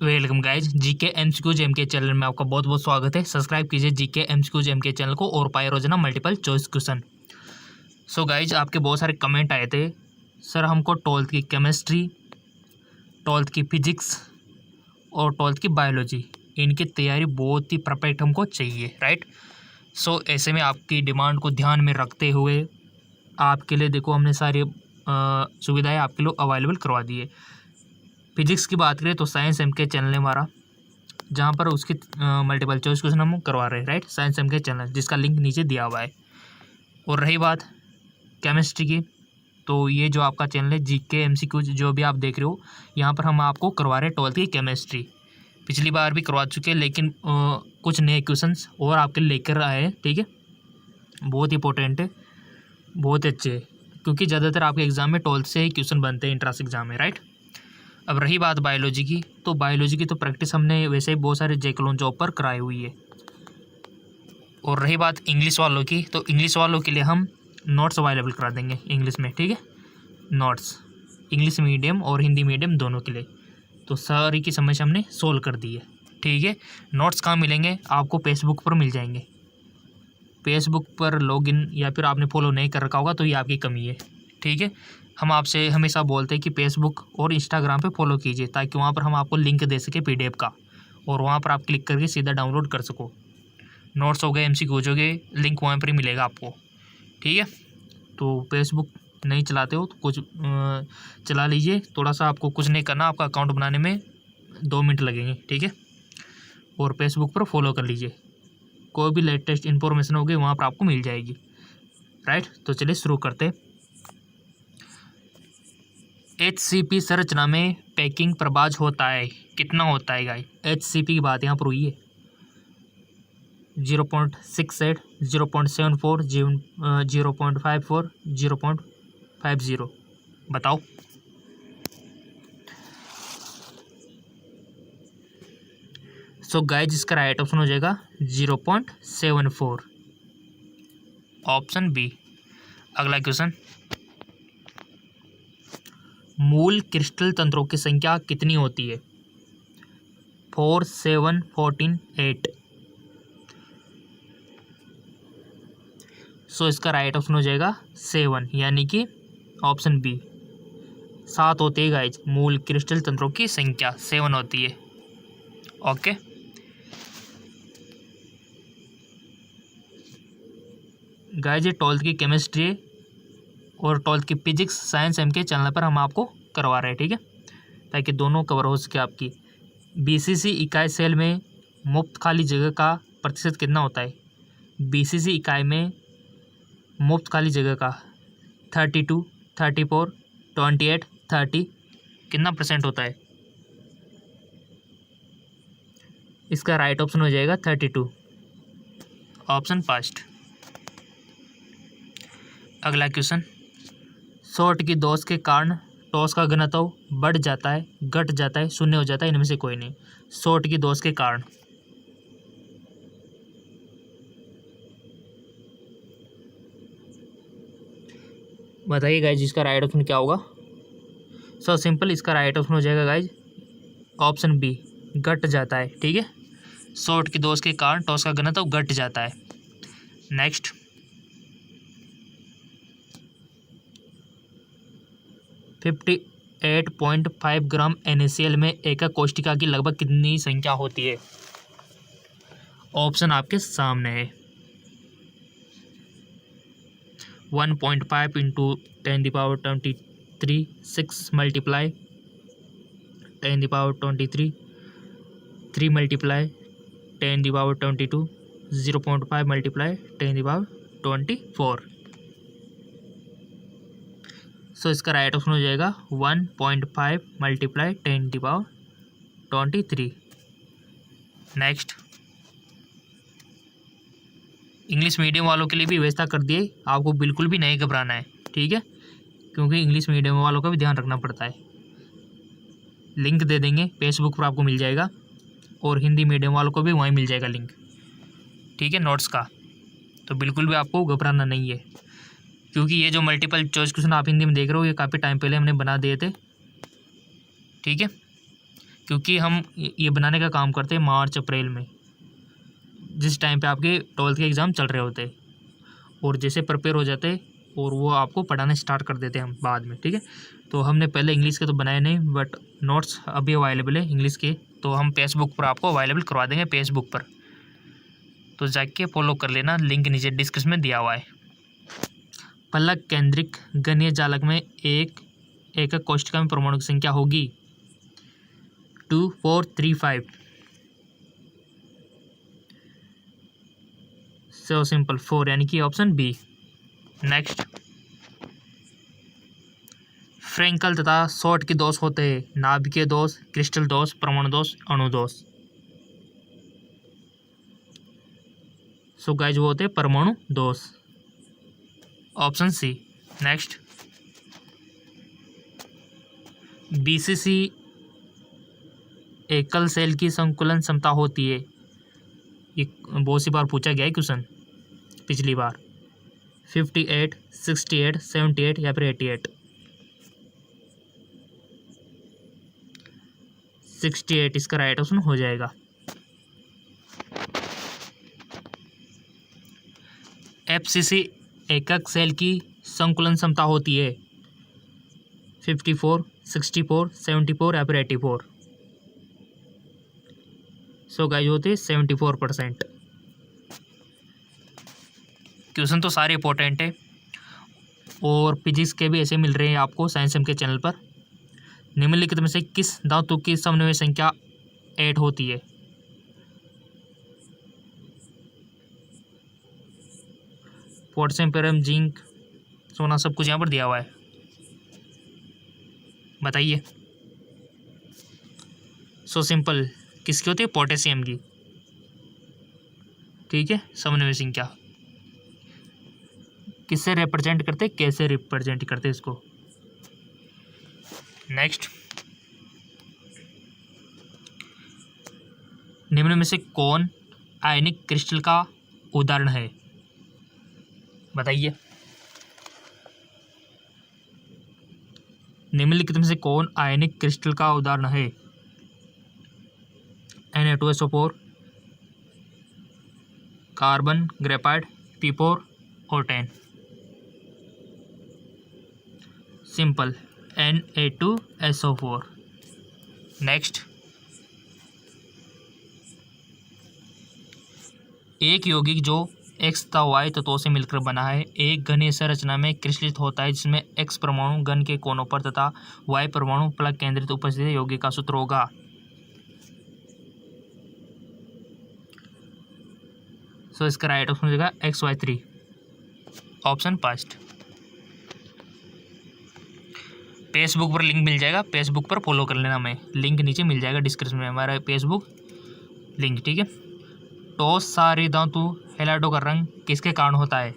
Welcome guys, GK MCQs MK channel में आपका बहुत बहुत स्वागत है। सब्सक्राइब कीजिए जीके एमसीक्यूज एमके चैनल को और पाए रोजाना multiple choice question. So guys, आपके बहुत सारे कमेंट आए थे, सर हमको 12th की केमिस्ट्री, 12th की फिजिक्स और 12th की बायोलॉजी, इनकी तैयारी बहुत ही परफेक्ट हमको चाहिए, राइट। सो ऐसे में आपकी डिमांड को ध्यान में रखते हुए आपके लिए देखो हमने सारी सुविधाएँ आपके लिए अवेलेबल करवा दी है। फिजिक्स की बात करें तो साइंस एमके चैनल है हमारा, जहाँ पर उसकी मल्टीपल चॉइस क्वेश्चन हम करवा रहे हैं, राइट। साइंस एमके चैनल, जिसका लिंक नीचे दिया हुआ है। और रही बात केमिस्ट्री की, तो ये जो आपका चैनल है जीके एमसीक्यूज जो भी आप देख रहे हो, यहाँ पर हम आपको करवा रहे हैं 12th की केमिस्ट्री। पिछली बार भी करवा चुके हैं, लेकिन कुछ नए क्वेश्चंस और आपके लेकर आए हैं, ठीक है। बहुत इंपॉर्टेंट है, बहुत अच्छे है, क्योंकि ज़्यादातर आपके एग्जाम में 12th से ही क्वेश्चन बनते हैं इंट्रांस एग्जाम में, राइट। अब रही बात बायोलॉजी की, तो बायोलॉजी की तो प्रैक्टिस हमने वैसे ही बहुत सारे जेक्लोन जॉब पर कराई हुई है। और रही बात इंग्लिश वालों की, तो इंग्लिश वालों के लिए हम नोट्स अवेलेबल करा देंगे इंग्लिश में, ठीक है। नोट्स इंग्लिश मीडियम और हिंदी मीडियम दोनों के लिए, तो सारी की समस्या हमने सोल्व कर दी है, ठीक है। नोट्स कहाँ मिलेंगे आपको? फेसबुक पर मिल जाएंगे। फेसबुक पर लॉगिन या फिर आपने फॉलो नहीं कर रखा होगा तो ये आपकी कमी है, ठीक है। हम आपसे हमेशा बोलते हैं कि फेसबुक और इंस्टाग्राम पे फॉलो कीजिए, ताकि वहाँ पर हम आपको लिंक दे सके पीडीएफ का, और वहाँ पर आप क्लिक करके सीधा डाउनलोड कर सको। नोट्स हो गए, एमसीक्यूज हो गए, लिंक वहाँ पर ही मिलेगा आपको, ठीक है। तो फेसबुक नहीं चलाते हो तो कुछ चला लीजिए, थोड़ा सा आपको कुछ नहीं करना, आपका अकाउंट बनाने में 2 मिनट लगेंगे, ठीक है। और फेसबुक पर फॉलो कर लीजिए, कोई भी लेटेस्ट इन्फॉर्मेशन होगी वहाँ पर आपको मिल जाएगी, राइट। तो चलिए शुरू करते हैं। HCP संरचना में पैकिंग प्रभाज होता है, कितना होता है गाइस? HCP की बात यहाँ पर हुई है। 0.68, 0.74, 0.54, 0.50, बताओ। सो गाइस, इसका राइट ऑप्शन हो जाएगा 0.74, ऑप्शन बी। अगला क्वेश्चन, मूल क्रिस्टल तंत्रों की संख्या कितनी होती है? 4, 7, 14, 8। सो इसका राइट ऑप्शन हो जाएगा 7, यानी कि ऑप्शन बी। 7 होती है गाइज, मूल क्रिस्टल तंत्रों की संख्या 7 होती है, ओके। गाइज, ये 12th की केमिस्ट्री और 12th की फिजिक्स साइंस एमके चैनल पर हम आपको करवा रहे हैं, ठीक है, ताकि दोनों कवर हो सके आपकी। बीसीसी इकाई सेल में मुफ्त खाली जगह का प्रतिशत कितना होता है? बीसीसी इकाई में मुफ्त खाली जगह का 32, 34, 28, 30 कितना % होता है? इसका राइट ऑप्शन हो जाएगा 32, ऑप्शन फर्स्ट। अगला क्वेश्चन, शॉर्ट की दोष के कारण टॉस का घनत्व बढ़ जाता है, घट जाता है, शून्य हो जाता है, इनमें से कोई नहीं। शॉर्ट की दोष के कारण बताइए गाइज, इसका राइट ऑप्शन क्या होगा? सो सिंपल, इसका राइट ऑप्शन हो जाएगा गाइज ऑप्शन बी, घट जाता है, ठीक है। शॉर्ट की दोष के कारण टॉस का घनत्व घट जाता है। नेक्स्ट, 58.5 ग्राम NaCl में एकक कोशिका की लगभग कितनी संख्या होती है? ऑप्शन आपके सामने है। 1.5 इंटू 10⁻23, 6 मल्टीप्लाई 10⁻23, 3 मल्टीप्लाई 10⁻22, 0.5 मल्टीप्लाई 10⁻24। सो इसका राइट ऑप्शन हो जाएगा 1.5 मल्टीप्लाई 10⁻23। नेक्स्ट, इंग्लिश मीडियम वालों के लिए भी व्यवस्था कर दिए, आपको बिल्कुल भी नहीं घबराना है, ठीक है, क्योंकि इंग्लिश मीडियम वालों का भी ध्यान रखना पड़ता है। लिंक दे देंगे, फेसबुक पर आपको मिल जाएगा, और हिंदी मीडियम वालों को भी वहीं मिल जाएगा लिंक, ठीक है, नोट्स का। तो बिल्कुल भी आपको घबराना नहीं है, क्योंकि ये जो मल्टीपल चॉइस क्वेश्चन आप हिंदी में देख रहे हो, ये काफ़ी टाइम पहले हमने बना दिए थे, ठीक है। क्योंकि हम ये बनाने का काम करते हैं मार्च अप्रैल में, जिस टाइम पे आपके 12th के एग्ज़ाम चल रहे होते, और जैसे प्रिपेयर हो जाते और वो आपको पढ़ाना स्टार्ट कर देते हम बाद में, ठीक है। तो हमने पहले इंग्लिश के तो बनाए नहीं, बट नोट्स अभी अवेलेबल है इंग्लिश के, तो हम फेसबुक पर आपको अवेलेबल करवा देंगे फेसबुक पर, तो जाके फॉलो कर लेना, लिंक नीचे डिस्क्रिप्शन में दिया हुआ है। फलक केंद्रिक गणीय जालक में एक एकक कोष्ठक में परमाणु की संख्या होगी 2 4 3 5। सो सिंपल 4, यानी कि ऑप्शन बी। नेक्स्ट, फ्रेंकल तथा शॉर्ट के दोष होते हैं नाभिकीय दोष, क्रिस्टल दोष, परमाणु दोष, अणु दोष। सो गाइज वो होते हैं परमाणु दोष, ऑप्शन सी। नेक्स्ट, बीसीसी एकल सेल की संकुलन क्षमता होती है, ये बहुत सी बार पूछा गया है क्वेश्चन पिछली बार, 58, 68, 78 या फिर 88। 68 इसका राइट ऑप्शन हो जाएगा। एफसीसी एकक सेल की संकुलन क्षमता होती है 54, 64, 74 या फिर 84। सो गाइस होते हैं 74%। क्वेश्चन तो सारे इंपॉर्टेंट है, और फिजिक्स के भी ऐसे मिल रहे हैं आपको साइंस एम के चैनल पर। निम्नलिखित में से किस धातु की समन्वय संख्या 8 होती है? पोटेशियम, पेरियम, जिंक, सोना, सब कुछ यहाँ पर दिया हुआ है, बताइए। सो सिंपल, किसकी होती है? पोटेशियम की, ठीक है। समन्वय संख्या किससे रिप्रेजेंट करते, कैसे रिप्रेजेंट करते इसको? नेक्स्ट, निम्न में से कौन आयनिक क्रिस्टल का उदाहरण है? बताइए। निम्नलिखित में से कौन आयनिक क्रिस्टल का उदाहरण है? Na2SO4, कार्बन, ग्रेफाइट, P4 और 10। Simple, Na2SO4। नेक्स्ट, एक यौगिक जो X तथा Y तत्वों से मिलकर बना है एक घनीय संरचना में क्रिस्टलित होता है, जिसमें X परमाणु घन के कोनों पर तथा Y परमाणु फलक केंद्रित उपस्थित यौगिक का सूत्र होगा। सो इसका राइट ऑप्शन हो जाएगा XY3, ऑप्शन फर्स्ट। फेसबुक पर लिंक मिल जाएगा, फेसबुक पर फॉलो कर लेना, हमें लिंक नीचे मिल जाएगा डिस्क्रिप्शन में, हमारा फेसबुक लिंक, ठीक है। टॉस सारी धातु हेलाडो का रंग किसके कारण होता है?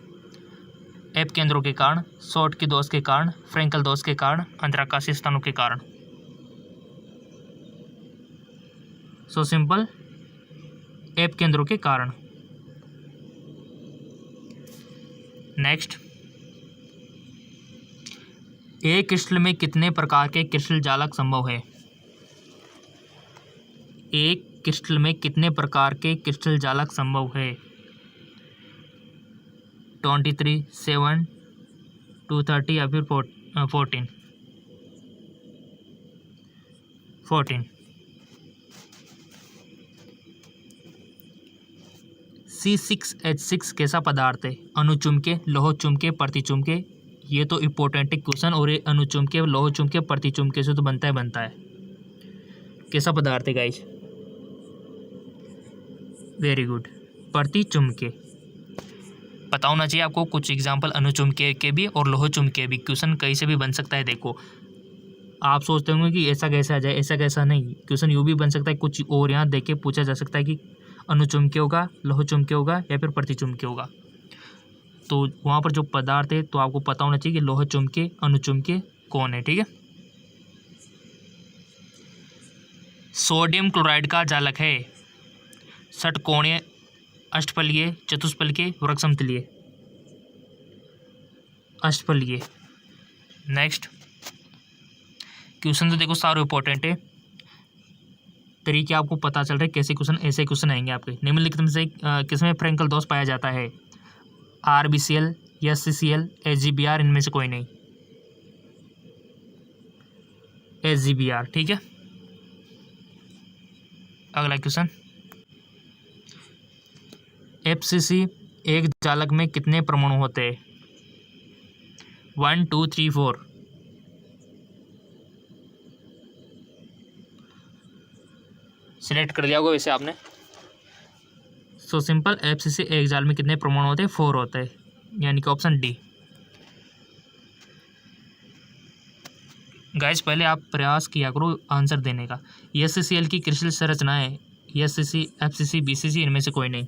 एप केंद्रों के कारण, शॉर्ट के दोष के कारण, फ्रेंकल दोष के कारण, अंतराकाशीय स्थानों के कारण। सो सिंपल, एप केंद्रों के कारण। नेक्स्ट, एक क्रिस्टल में कितने प्रकार के क्रिस्टल जालक संभव है? एक क्रिस्टल में कितने प्रकार के क्रिस्टल जालक संभव है? 23, 7, 230 या फिर 14? 14। C6H6 कैसा पदार्थ है? अणुचुम्बकीय, लौह चुम्बकीय, प्रतिचुम्बकीय। ये तो इम्पोर्टेंट है क्वेश्चन, और ये अणुचुम्बकीय, लौह चुम्बकीय, प्रतिचुम्बकीय से तो बनता है। कैसा पदार्थ है गाइस? Very good, प्रतिचुम्बकीय। पता होना चाहिए आपको कुछ एग्जाम्पल अणुचुम्बकीय के भी और लौह चुम्बकीय भी, क्वेश्चन कहीं से भी बन सकता है। देखो, आप सोचते होंगे कि ऐसा कैसे आ जाए, ऐसा कैसा नहीं, क्वेश्चन यूँ भी बन सकता है, कुछ और यहाँ देख के पूछा जा सकता है कि अणुचुम्बकीय होगा, लौह चुम्बकीय होगा या फिर प्रतिचुम्बकीय होगा। तो वहाँ पर जो पदार्थ है तो आपको पता होना चाहिए कि लौह चुम्बकीय, अणुचुम्बकीय कौन है, ठीक है। सोडियम क्लोराइड का जालक है षटकोणीय, अष्टफलीय, चतुष्फलकीय, वृक्षसमतलीय? अष्टफलीय। नेक्स्ट, क्वेश्चन तो देखो सारे इंपॉर्टेंट है। तरीके आपको पता चल रहे हैं कैसे क्वेश्चन, ऐसे क्वेश्चन आएंगे आपके। निम्नलिखित में से किसमें फ्रैंकल दोष पाया जाता है? RBCl, SCCl, SGBR, इनमें से कोई नहीं, SGBR। ठीक है, अगला क्वेश्चन, FCC एक जालक में कितने परमाणु होते हैं? 1 2 3 4। सिलेक्ट कर लिया होगा वैसे आपने। सो सिंपल, FCC एक जाल में कितने परमाणु होते हैं? 4 होते हैं, यानी कि ऑप्शन डी। गाइस पहले आप प्रयास किया करो आंसर देने का। SCCl की क्रिस्टल संरचना है, SCC, FCC, BCC, इनमें से कोई नहीं।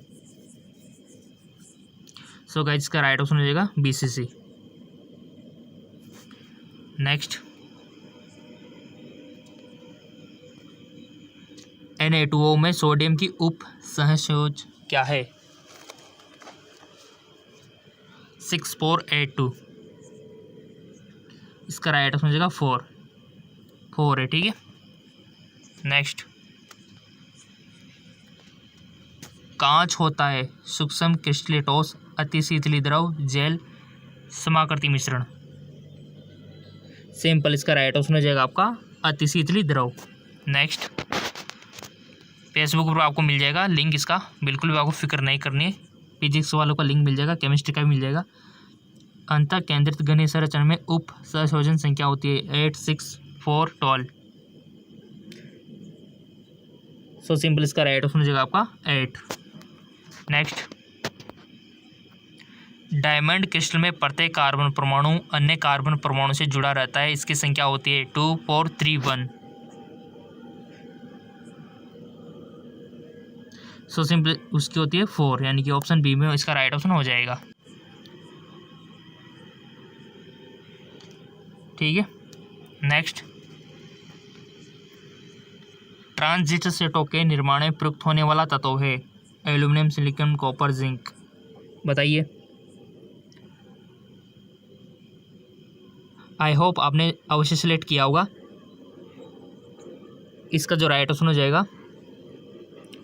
सो गाइस इसका राइट ऑप्शन हो जाएगा BCC। नेक्स्ट, Na2O में सोडियम की उप सहसंयोज क्या है? 6482। इसका राइट ऑप्शन हो जाएगा 4 है। ठीक है, नेक्स्ट, कांच होता है सूक्ष्म क्रिस्टलेटोस, अति शीतली द्रव, जेल, समाकृति मिश्रण। सिंपल, इसका राइट ऑप्शन हो जाएगा आपका अति शीतली द्रव। नेक्स्ट, फेसबुक पर आपको मिल जाएगा लिंक इसका, बिल्कुल भी आपको फिक्र नहीं करनी है। फिजिक्स वालों का लिंक मिल जाएगा, केमिस्ट्री का भी मिल जाएगा। अंतः केंद्रित घनीय संरचना में उप सहसंयोजन संख्या होती है 8 6 4 12। सो सिंपल, इसका राइट ऑप्शन हो जाएगा आपका 8। नेक्स्ट, डायमंड क्रिस्टल में प्रत्येक कार्बन परमाणु अन्य कार्बन परमाणु से जुड़ा रहता है, इसकी संख्या होती है 2 4 3 1। सो सिंपल उसकी होती है 4, यानी कि ऑप्शन बी में इसका राइट ऑप्शन हो जाएगा। ठीक है, नेक्स्ट, ट्रांजिस्टर सेटों के निर्माण में प्रयुक्त होने वाला तत्व है एल्यूमिनियम, सिलिकॉन, कॉपर, जिंक। बताइए। आई होप आपने अवश्य सेलेक्ट किया होगा। इसका जो राइट ऑप्शन हो जाएगा,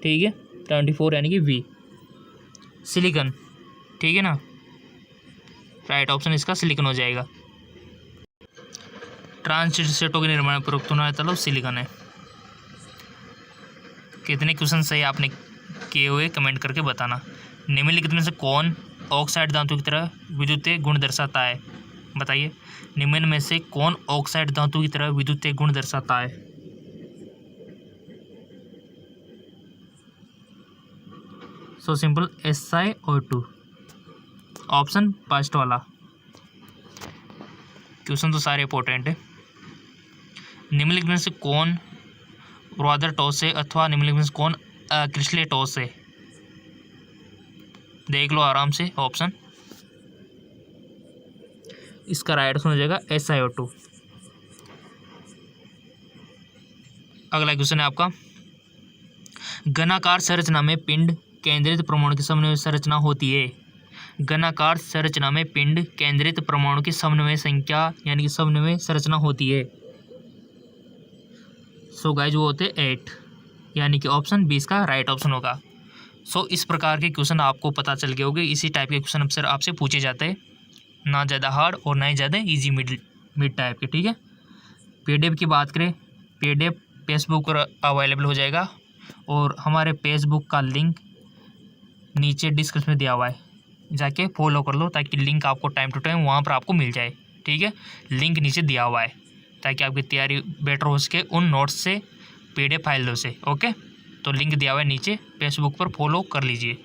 ठीक है, 24 यानी कि बी, सिलिकॉन। ठीक है ना, राइट ऑप्शन इसका सिलिकॉन हो जाएगा। ट्रांजिस्टर सेटों के निर्माण में प्रयुक्त होने वाला तत्व सिलिकॉन है। कितने क्वेश्चन सही आपने किए हुए कमेंट करके बताना। निम्नलिखित में से कौन ऑक्साइड धातु की तरह विद्युतीय गुण दर्शाता है? बताइए, निम्न में से कौन ऑक्साइड धातु की तरह विद्युतीय गुण दर्शाता है? So simple, SiO2, option first वाला। क्वेश्चन तो सारे इंपॉर्टेंट है। निम्नलिखित में से कौन ऊर्ध्वाधर टॉस है अथवा निम्नलिखित में से कौन क्रिस्टलीय टॉस है? देख लो आराम से ऑप्शन। इसका राइट आंसर हो जाएगा SiO2। अगला क्वेश्चन है आपका, घनाकार संरचना में पिंड केंद्रित परमाणु की समन्वय संरचना होती है। घनाकार संरचना में पिंड केंद्रित परमाणु की समन्वय संख्या यानी कि समन्वय संरचना होती है। सो गाइज वो होते 8, यानी कि ऑप्शन 20 का राइट ऑप्शन होगा। सो इस प्रकार के क्वेश्चन आपको पता चल गए होंगे। इसी टाइप के क्वेश्चन अक्सर आपसे पूछे जाते हैं, ना ज़्यादा हार्ड और ना ही ज़्यादा इजी मिड टाइप के। ठीक है, PDF की बात करें, PDF फेसबुक पर अवेलेबल हो जाएगा और हमारे फेसबुक का लिंक नीचे डिस्क्रिप्शन में दिया हुआ है, जाके फॉलो कर लो ताकि लिंक आपको टाइम टू टाइम वहाँ पर आपको मिल जाए। ठीक है, लिंक नीचे दिया हुआ है ताकि आपकी तैयारी बेटर हो सके उन नोट्स से, PDF फाइलों से। ओके, तो लिंक दिया हुआ है नीचे, फेसबुक पर फॉलो कर लीजिए।